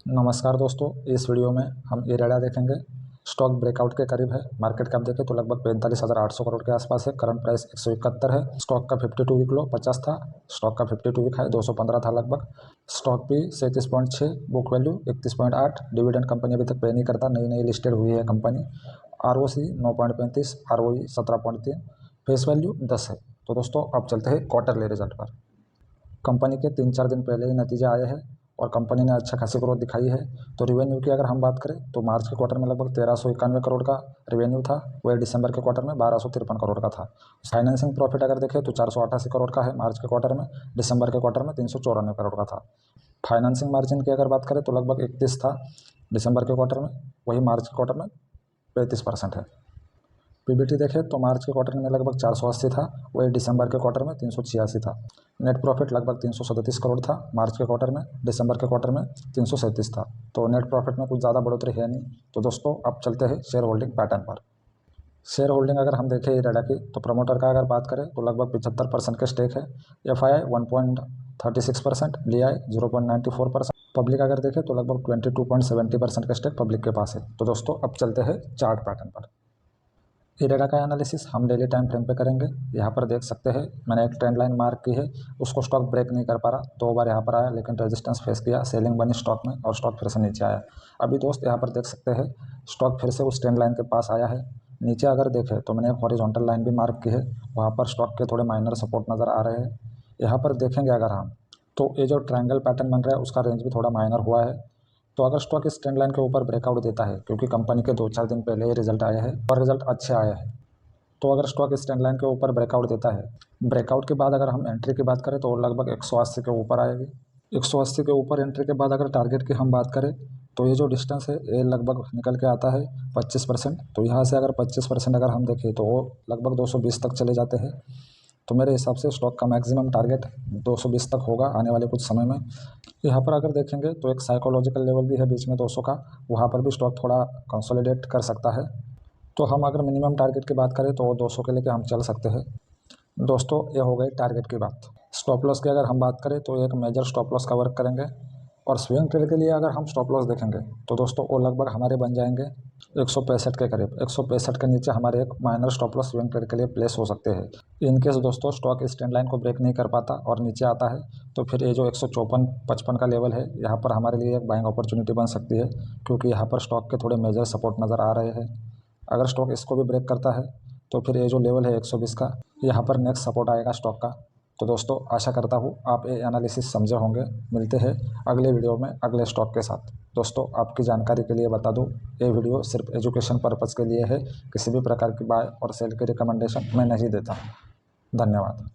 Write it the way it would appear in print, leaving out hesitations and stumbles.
नमस्कार दोस्तों, इस वीडियो में हम इरेडा देखेंगे। स्टॉक ब्रेकआउट के करीब है। मार्केट कैप देखें तो लगभग 45,800 करोड़ के आसपास है। करंट प्राइस 171 है। स्टॉक का 52 वीक लो 50 था। स्टॉक का 52 वीक हाई 215 था लगभग। स्टॉक भी 37.6, बुक वैल्यू 31.8। डिविडेंड कंपनी अभी तक पे नहीं करता, नई लिस्टेड हुई है company. ROC 9.35, ROE 17.3, face value 10 है। तो दोस्तों अब चलते हैं क्वार्टरली रिजल्ट पर। कंपनी के 3-4 दिन पहले ही नतीजे आए हैं और कंपनी ने अच्छा खासी ग्रोथ दिखाई है। तो रिवेन्यू की अगर हम बात करें तो मार्च के क्वार्टर में लगभग 1391 करोड़ का रिवेन्यू था, वही दिसंबर के क्वार्टर में 1253 करोड़ का था। फाइनेंसिंग प्रॉफिट अगर देखें तो 488 करोड़ का है मार्च के क्वार्टर में, दिसंबर के क्वार्टर में 394 करोड़ का था। फाइनेंसिंग मार्जिन की अगर बात करें तो लगभग 31 था दिसंबर के क्वार्टर में, वही मार्च के क्वार्टर में 35% है। PBT देखें तो मार्च के क्वार्टर में लगभग 480 था, वही दिसंबर के क्वार्टर में 386 था। नेट प्रॉफिट लगभग 337 करोड़ था मार्च के क्वार्टर में, दिसंबर के क्वार्टर में 337 था। तो नेट प्रॉफिट में कुछ ज़्यादा बढ़ोतरी है नहीं। तो दोस्तों अब चलते हैं शेयर होल्डिंग पैटर्न पर। शेयर होल्डिंग अगर हम देखें इरेडा की तो प्रमोटर का अगर बात करें तो लगभग 75% के स्टेक है। FII 1.36%, DI 0.94%। पब्लिक अगर देखें तो लगभग 22.70% के स्टेक पब्लिक के पास है। तो दोस्तों अब चलते हैं चार्ट पैटर्न पर। इरेडा का एनालिसिस हम डेली टाइम फ्रेम पे करेंगे। यहाँ पर देख सकते हैं मैंने एक ट्रेंड लाइन मार्क की है, उसको स्टॉक ब्रेक नहीं कर पा रहा, 2 बार यहाँ पर आया लेकिन रेजिस्टेंस फेस किया, सेलिंग बनी स्टॉक में और स्टॉक फिर से नीचे आया। अभी दोस्त यहाँ पर देख सकते हैं स्टॉक फिर से उस ट्रेंड लाइन के पास आया है। नीचे अगर देखें तो मैंने एक हॉरिजॉन्टल लाइन भी मार्क की है, वहाँ पर स्टॉक के थोड़े माइनर सपोर्ट नज़र आ रहे हैं। यहाँ पर देखेंगे अगर हम तो ये जो ट्रायंगल पैटर्न बन रहा है उसका रेंज भी थोड़ा माइनर हुआ है। तो अगर स्टॉक इस ट्रेंड लाइन के ऊपर ब्रेकआउट देता है, क्योंकि कंपनी के 2-4 दिन पहले ही रिजल्ट आया है और रिजल्ट अच्छे आए हैं, तो अगर स्टॉक इस ट्रेंड लाइन के ऊपर ब्रेकआउट देता है, ब्रेकआउट के बाद अगर हम एंट्री की बात करें तो लगभग 180 के ऊपर आएगी। 180 के ऊपर एंट्री के बाद अगर टारगेट की हम बात करें तो ये जो डिस्टेंस है ये लगभग निकल के आता है 25%। तो यहाँ से अगर 25% अगर हम देखें तो वो लगभग 220 तक चले जाते हैं। तो मेरे हिसाब से स्टॉक का मैक्सिमम टारगेट 220 तक होगा आने वाले कुछ समय में। यहाँ पर अगर देखेंगे तो एक साइकोलॉजिकल लेवल भी है बीच में 200 का, वहाँ पर भी स्टॉक थोड़ा कंसोलिडेट कर सकता है। तो हम अगर मिनिमम टारगेट की बात करें तो वो 200 के लेके हम चल सकते हैं। दोस्तों ये हो गई टारगेट की बात। स्टॉप लॉस की अगर हम बात करें तो एक मेजर स्टॉप लॉस का वर्क करेंगे और स्विंग ट्रेड के लिए अगर हम स्टॉप लॉस देखेंगे तो दोस्तों वो लगभग हमारे बन जाएंगे 165 के करीब। 165 के नीचे हमारे एक minor stop loss swing trade के लिए प्लेस हो सकते हैं। इनकेस दोस्तों स्टॉक इस ट्रेंड लाइन को ब्रेक नहीं कर पाता और नीचे आता है तो फिर ये जो 154-55 का लेवल है यहाँ पर हमारे लिए एक बाइंग अपॉर्चुनिटी बन सकती है, क्योंकि यहाँ पर स्टॉक के थोड़े मेजर सपोर्ट नज़र आ रहे हैं। अगर स्टॉक इसको भी ब्रेक करता है तो फिर ये जो लेवल है 120 का, यहाँ पर नेक्स्ट सपोर्ट आएगा स्टॉक का। तो दोस्तों आशा करता हूँ आप ये एनालिसिस समझे होंगे। मिलते हैं अगले वीडियो में अगले स्टॉक के साथ। दोस्तों आपकी जानकारी के लिए बता दूँ, ये वीडियो सिर्फ एजुकेशन पर्पज़ के लिए है, किसी भी प्रकार की बाय और सेल की रिकमेंडेशन मैं नहीं देता। धन्यवाद।